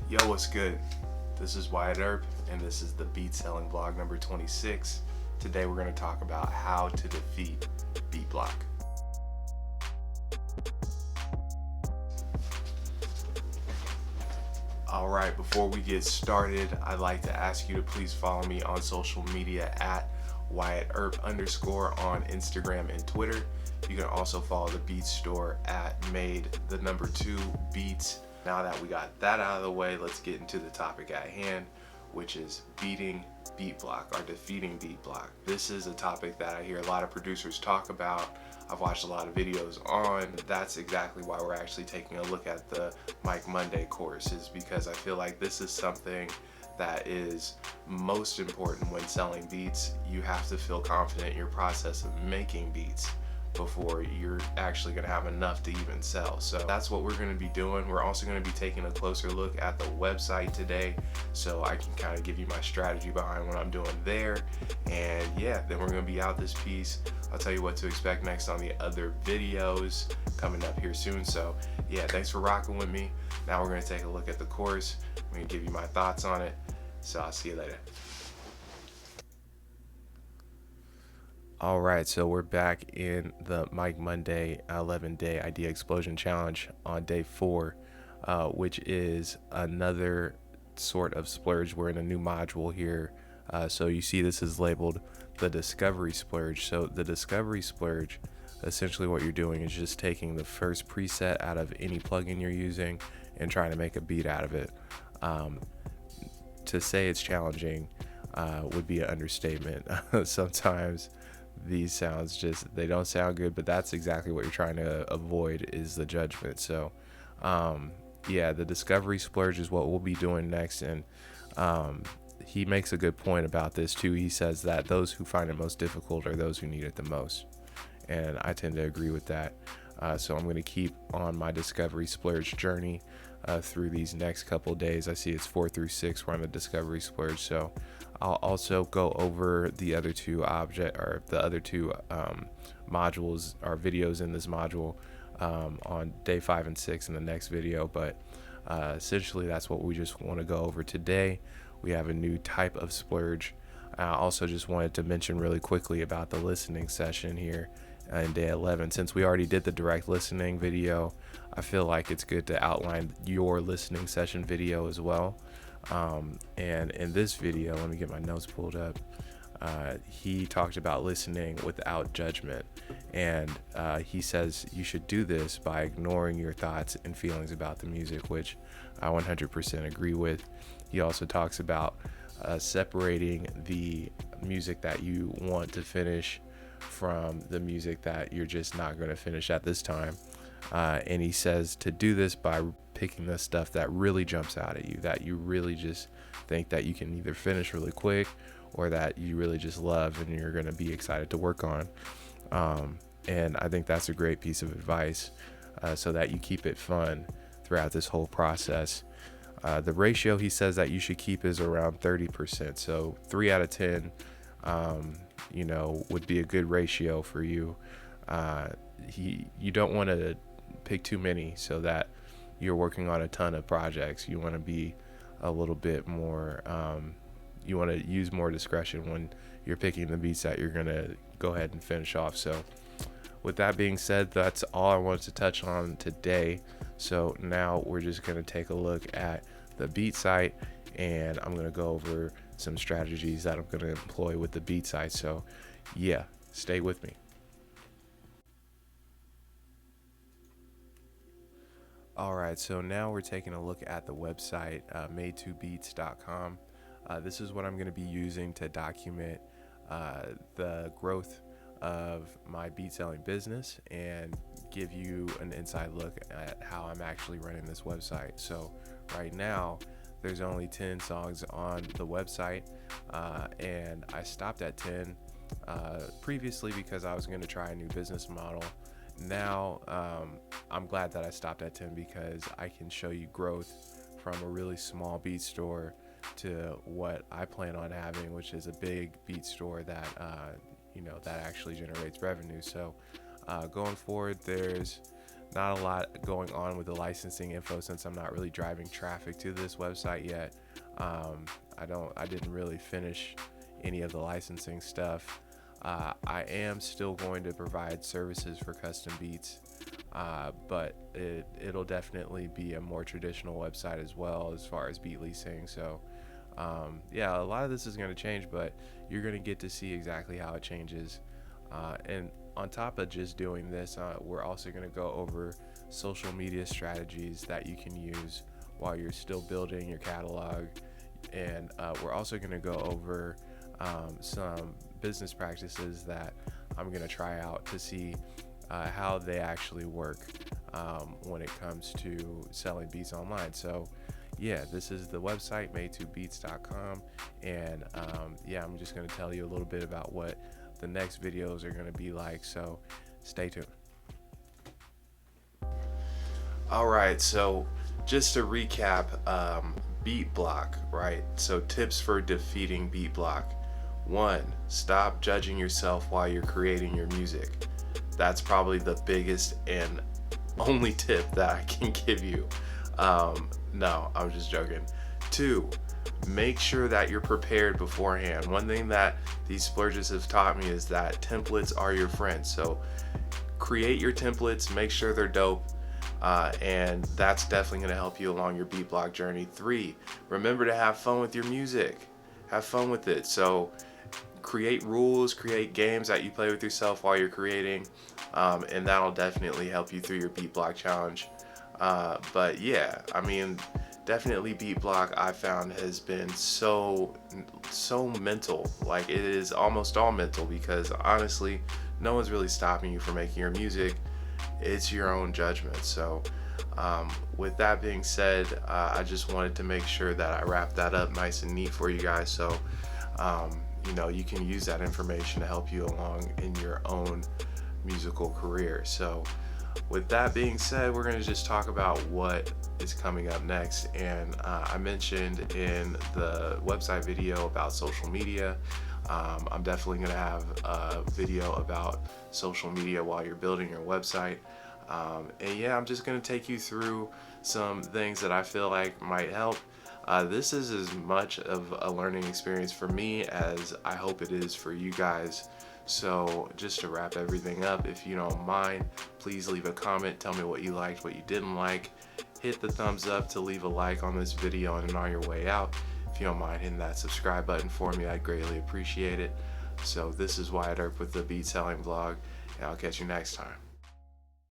Yo, what's good? This is Wyatt Earp, and this is the Beat Selling Blog number 26. Today we're going to talk about how to defeat beat block. Alright, before we get started, I'd like to ask you to please follow me on social media at Wyatt Earp _ on Instagram and Twitter. You can also follow the Beats store at made2beats. Now that we got that out of the way, let's get into the topic at hand, which is beating beat block or defeating beat block. This is a topic that I hear a lot of producers talk about. I've watched a lot of videos on. That's exactly why we're actually taking a look at the Mike Monday course, is because I feel like this is something that is most important when selling beats. You have to feel confident in your process of making beats before you're actually going to have enough to even sell. So that's what we're going to be doing. We're also going to be taking a closer look at the website today, so I can kind of give you my strategy behind what I'm doing there. And yeah, then we're going to be out this piece. I'll tell you what to expect next on the other videos coming up here soon. So yeah, thanks for rocking with me. Now we're going to take a look at the course. I'm going to give you my thoughts on it. So I'll see you later. All right, so we're back in the Mike Monday 11-day idea explosion challenge on day 4, which is another sort of splurge. We're in a new module here. So you see this is labeled the discovery splurge. So the discovery splurge, essentially what you're doing is just taking the first preset out of any plugin you're using and trying to make a beat out of it. To say it's challenging would be an understatement. Sometimes these sounds they don't sound good, but that's exactly what you're trying to avoid, is the judgment. So yeah, the discovery splurge is what we'll be doing next. And he makes a good point about this too. He says that those who find it most difficult are those who need it the most, and I tend to agree with that. So I'm going to keep on my discovery splurge journey through these next couple days. I see it's 4 through 6 we're on the discovery splurge. So I'll also go over the other two modules or videos in this module on day 5 and 6 in the next video. But essentially that's what we just want to go over today. We have a new type of splurge. I also just wanted to mention really quickly about the listening session here in day 11. Since we already did the direct listening video, I feel like it's good to outline your listening session video as well. And in this video, let me get my notes pulled up. He talked about listening without judgment, and he says you should do this by ignoring your thoughts and feelings about the music, which I 100% agree with. He also talks about separating the music that you want to finish from the music that you're just not going to finish at this time. And he says to do this by picking the stuff that really jumps out at you, that you really just think that you can either finish really quick or that you really just love and you're going to be excited to work on. And I think that's a great piece of advice, so that you keep it fun throughout this whole process. The ratio he says that you should keep is around 30%. So 3 out of 10, would be a good ratio for you. You don't want to pick too many so that you're working on a ton of projects. You want to be a little bit more, you want to use more discretion when you're picking the beats that you're going to go ahead and finish off. So with that being said, that's all I wanted to touch on today. So now we're just going to take a look at the beat site, and I'm going to go over some strategies that I'm going to employ with the beat site. So yeah, stay with me. All right, so now we're taking a look at the website, made2beats.com. This is what I'm going to be using to document the growth of my beat selling business and give you an inside look at how I'm actually running this website. So right now, there's only 10 songs on the website, and I stopped at 10 previously because I was going to try a new business model. Now I'm glad that I stopped at 10 because I can show you growth from a really small beat store to what I plan on having, which is a big beat store that that actually generates revenue. So going forward, there's not a lot going on with the licensing info since I'm not really driving traffic to this website yet. I didn't really finish any of the licensing stuff. I am still going to provide services for custom beats, but it'll definitely be a more traditional website as well as far as beat leasing. So yeah, a lot of this is going to change, but you're going to get to see exactly how it changes. And on top of just doing this, we're also going to go over social media strategies that you can use while you're still building your catalog. And we're also going to go over some business practices that I'm going to try out to see how they actually work when it comes to selling beats online. So yeah, this is the website, made2beats.com, and yeah, I'm just going to tell you a little bit about what the next videos are going to be like, so stay tuned. All right, so just to recap, beat block, right? So tips for defeating beat block. 1, stop judging yourself while you're creating your music. That's probably the biggest and only tip that I can give you. No, I'm just joking. 2, make sure that you're prepared beforehand. One thing that these splurges have taught me is that templates are your friend. So create your templates, make sure they're dope, and that's definitely going to help you along your beat block journey. 3, remember to have fun with your music. Have fun with it. So create rules, create games that you play with yourself while you're creating, and that'll definitely help you through your beat block challenge. But yeah, I mean, definitely beat block I found has been so mental. Like, it is almost all mental, because honestly, no one's really stopping you from making your music. It's your own judgment. So with that being said, I just wanted to make sure that I wrapped that up nice and neat for you guys, so you know, you can use that information to help you along in your own musical career. So with that being said, we're going to just talk about what is coming up next. And I mentioned in the website video about social media. I'm definitely going to have a video about social media while you're building your website. And yeah, I'm just going to take you through some things that I feel like might help. This is as much of a learning experience for me as I hope it is for you guys. So just to wrap everything up, if you don't mind, please leave a comment. Tell me what you liked, what you didn't like. Hit the thumbs up to leave a like on this video, and on your way out, if you don't mind hitting that subscribe button for me, I'd greatly appreciate it. So this is Wyatt Earp with the Beat Selling Vlog, and I'll catch you next time.